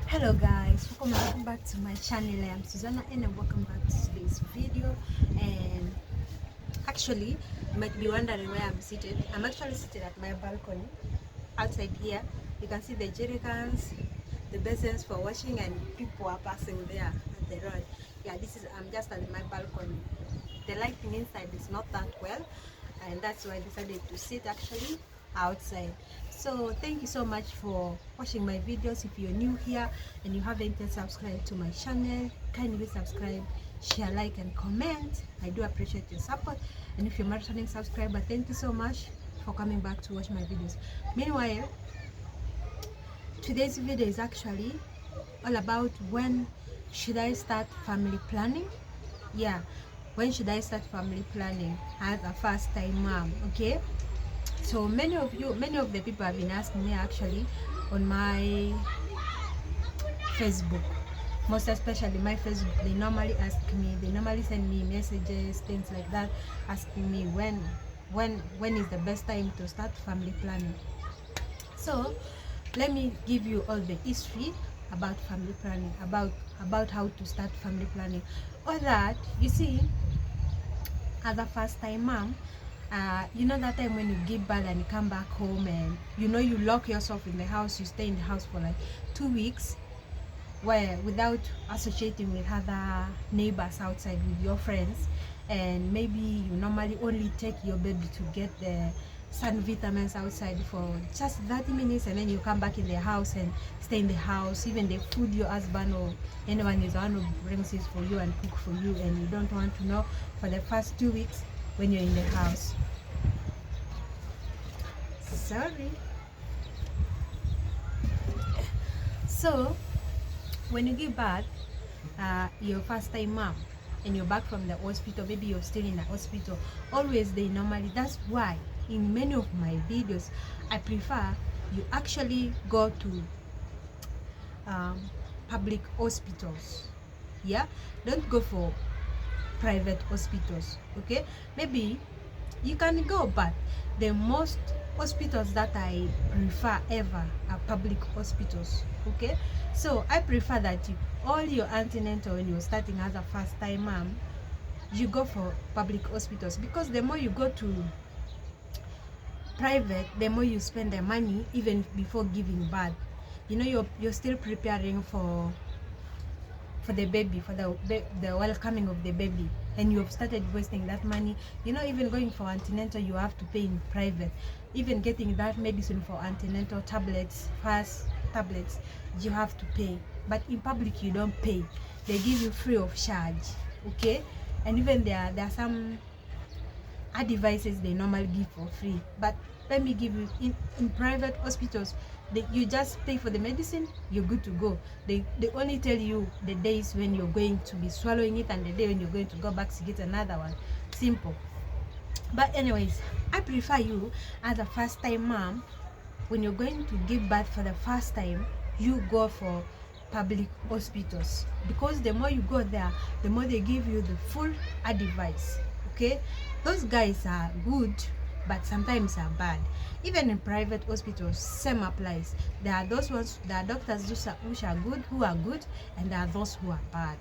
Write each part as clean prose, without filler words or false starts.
Hello guys, welcome back to my channel. I am Susanna and welcome back to today's video. And actually, you might be wondering where I'm seated. I'm actually seated at my balcony outside here. You can see the jerry cans, the basins for washing, and people are passing there at the road. Yeah, I'm just at my balcony. The lighting inside is not that well, and that's why I decided to sit actually outside. So thank you so much for watching my videos. If you're new here and you haven't yet subscribed to my channel, kindly subscribe, share, like and comment. I do appreciate your support. And if you're a returning subscriber, thank you so much for coming back to watch my videos. Meanwhile, today's video is actually all about when should I start family planning. Yeah, when should I start family planning as a first time mom? Okay, so many of the people have been asking me actually on my Facebook, most especially my Facebook. They normally ask me, they normally send me messages, things like that, asking me when is the best time to start family planning. So let me give you all the history about family planning, about how to start family planning. All that, you see, as a first time mom, you know that time when you give birth and you come back home and you lock yourself in the house, you stay in the house for like 2 weeks, where without associating with other neighbors outside, with your friends, and maybe you normally only take your baby to get the sun vitamins outside for just 30 minutes, and then you come back in the house and stay in the house. Even the food your husband or anyone is the one who brings it for you and cook for you, and you don't want to know for the first 2 weeks when you're in the house. Sorry. So when you give birth, your first time mom, and you're back from the hospital, maybe you're still in the hospital, always they normally, that's why in many of my videos I prefer you actually go to public hospitals. Yeah, don't go for private hospitals. Okay, maybe you can go, but the most hospitals that I prefer ever are public hospitals. Okay, so I prefer that all your antenatal, when you're starting as a first time mom, you go for public hospitals, because the more you go to private, the more you spend the money even before giving birth. You're still preparing for the baby, for the welcoming of the baby, and you've started wasting that money. Even going for antenatal, you have to pay in private. Even getting that medicine for antenatal tablets, fast tablets, you have to pay. But in public, you don't pay. They give you free of charge. Okay, and even there are some devices they normally give for free. But let me give you, in private hospitals, you just pay for the medicine, you're good to go. They only tell you the days when you're going to be swallowing it and the day when you're going to go back to get another one. Simple. But anyways, I prefer you as a first time mom, when you're going to give birth for the first time, you go for public hospitals, because the more you go there, the more they give you the full advice. Okay, those guys are good, but sometimes are bad. Even in private hospitals, same applies. There are doctors which are good, and there are those who are bad.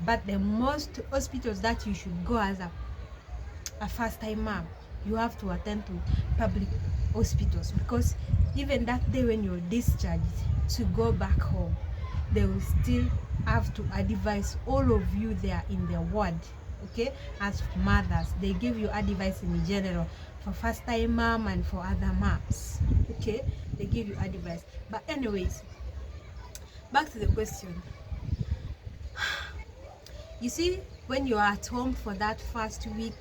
But the most hospitals that you should go as a first time mom, you have to attend to public hospitals, because even that day when you're discharged to go back home, they will still have to advise all of you there in the ward. Okay, as mothers, they give you advice in general for first time mom and for other moms. Okay, they give you advice. But anyways, back to the question. You see, when you are at home for that first week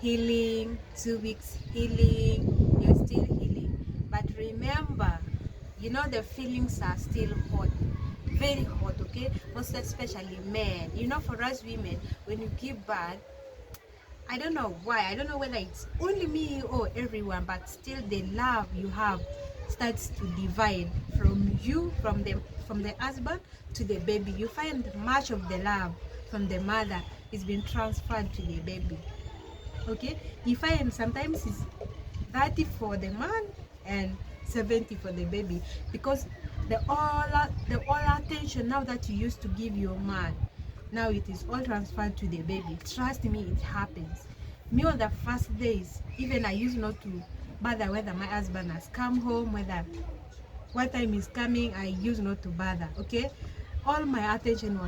healing, 2 weeks healing, you're still healing. But remember, the feelings are still hot, very hot. Okay, most especially men. For us women, when you give birth, I don't know why, I don't know whether it's only me or everyone, but still the love you have starts to divide from you, from the husband to the baby. You find much of the love from the mother is being transferred to the baby. Okay, you find sometimes it's 30 for the man and 70 for the baby, because the all attention attention now that you used to give your man, now it is all transferred to the baby. Trust me, it happens. Me on the first days, even I used not to bother whether my husband has come home, whether what time is coming. I used not to bother. Okay, all my attention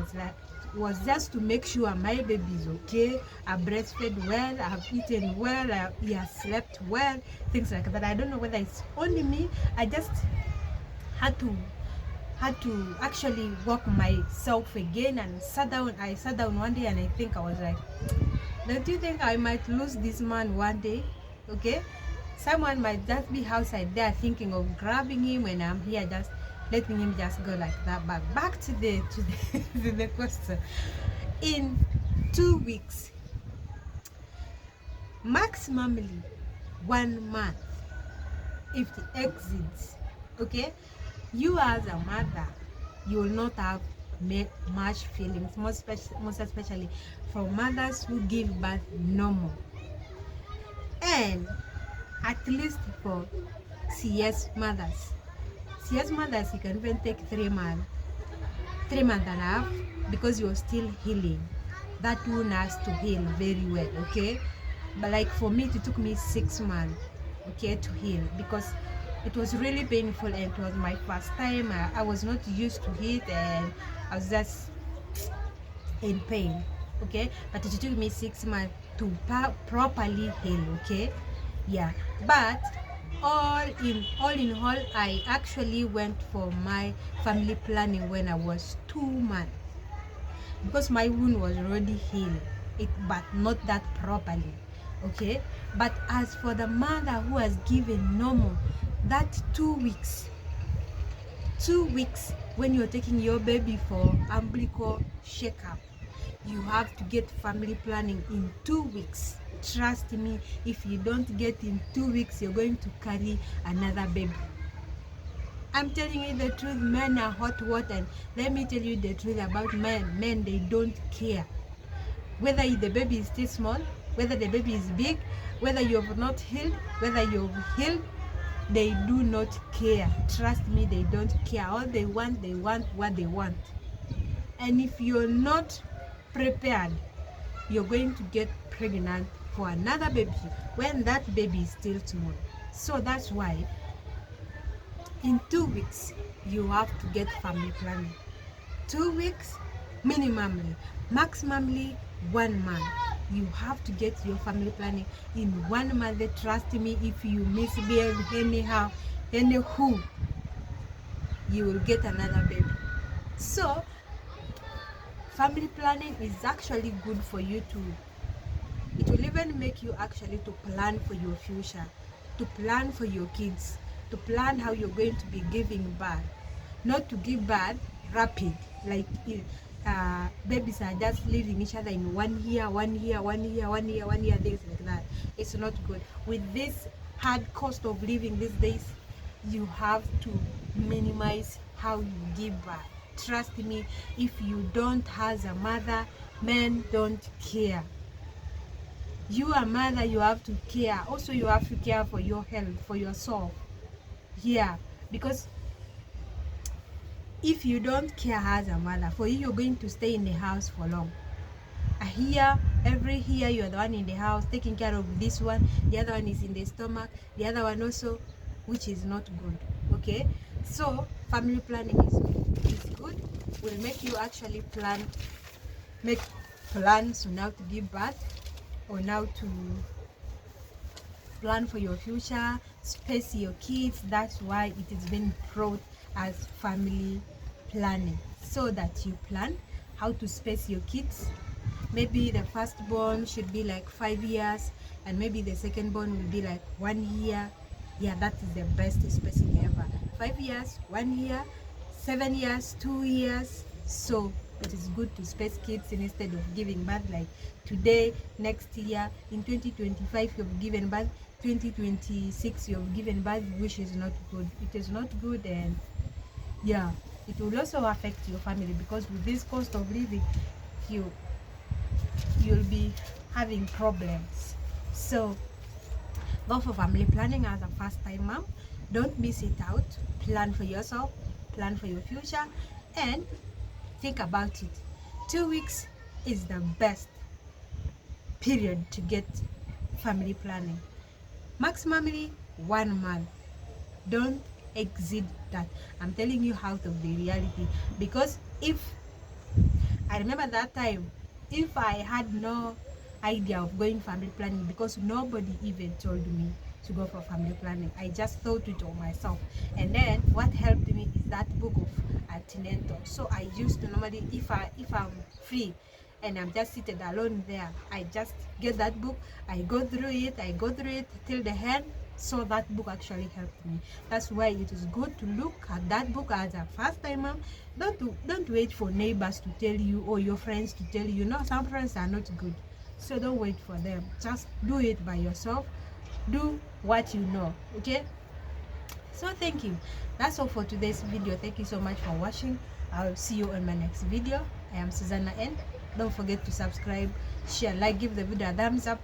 was just to make sure my baby is okay. I breastfed well, I have eaten well, he has slept well, things like that. I don't know whether it's only me. I just had to actually walk myself again and sat down. I sat down one day and I think I was like, don't you think I might lose this man one day? Okay, someone might just be outside there thinking of grabbing him when I'm here, just letting him just go like that. But back to the to the question. In 2 weeks, maximally 1 month, if it exceeds, okay, you as a mother, you will not have much feelings, most especially for mothers who give birth normal, and at least for CS mothers. CS mothers, you can even take 3 months, 3 months and a half, because you're still healing. That wound has to heal very well, okay? But like for me, it took me 6 months, okay, to heal, because it was really painful and it was my first time. I was not used to it and I was just in pain, okay? But it took me 6 months to properly heal, okay? Yeah, but all in all, I actually went for my family planning when I was 2 months, because my wound was already healed, but not that properly, okay? But as for the mother who has given normal, that 2 weeks, 2 weeks, when you're taking your baby for umbilical checkup, you have to get family planning in 2 weeks. Trust me, if you don't get in 2 weeks, you're going to carry another baby. I'm telling you the truth. Men are hot water, and let me tell you the truth about men. Men, they don't care whether the baby is still small, whether the baby is big, whether you have not healed, whether you've healed. They do not care. Trust me, they don't care. All they want what they want. And if you're not prepared, you're going to get pregnant for another baby when that baby is still small. So that's why in 2 weeks you have to get family planning. 2 weeks minimally, maximally 1 month. You have to get your family planning in 1 month. Trust me, if you misbehave anyhow, anywho, you will get another baby. So family planning is actually good for you to, it will even make you actually to plan for your future, to plan for your kids, to plan how you're going to be giving birth, not to give birth rapid, like babies are just leaving each other in 1 year, 1 year, 1 year, 1 year, 1 year, things like that. It's not good. With this hard cost of living these days, you have to minimize how you give birth. Trust me, if you don't as a mother, men don't care. You are a mother, you have to care. Also, you have to care for your health, for your soul. Yeah, because if you don't care as a mother, for you, you're going to stay in the house for long. Every year you're the one in the house taking care of this one, the other one is in the stomach, the other one also, which is not good. Okay, so family planning is good. Will make you actually make plans on how to give birth, or how to plan for your future, space your kids. That's why it is being brought as family planning, so that you plan how to space your kids. Maybe the firstborn should be like 5 years, and maybe the secondborn will be like 1 year. Yeah, that is the best spacing ever. 5 years, 1 year, 7 years, 2 years. So it is good to space kids instead of giving birth like today, next year, in 2025 you've given birth, 2026 you've given birth, which is not good. It is not good, and yeah, it will also affect your family, because with this cost of living, you'll be having problems. So go for family planning as a first-time mom. Don't miss it out. Plan for yourself, plan for your future, and think about it. 2 weeks is the best period to get family planning. Maximally 1 month. Don't exceed that. I'm telling you out of the reality, because if I remember that time, if I had no idea of going family planning, because nobody even told me to go for family planning, I just thought it on myself. And then what helped me is that book of antenatal. So I used to normally, if I'm free and I'm just seated alone there, I just get that book, I go through it till the end. So that book actually helped me. That's why it is good to look at that book as a first time mom. Don't wait for neighbors to tell you or your friends to tell you. No, some friends are not good, so don't wait for them. Just do it by yourself. Do what you know. Okay, so thank you. That's all for today's video. Thank you so much for watching. I'll see you on my next video. I am Susanna N. Don't forget to subscribe, share, like, give the video a thumbs up.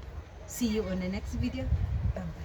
See you on the next video. Bye bye.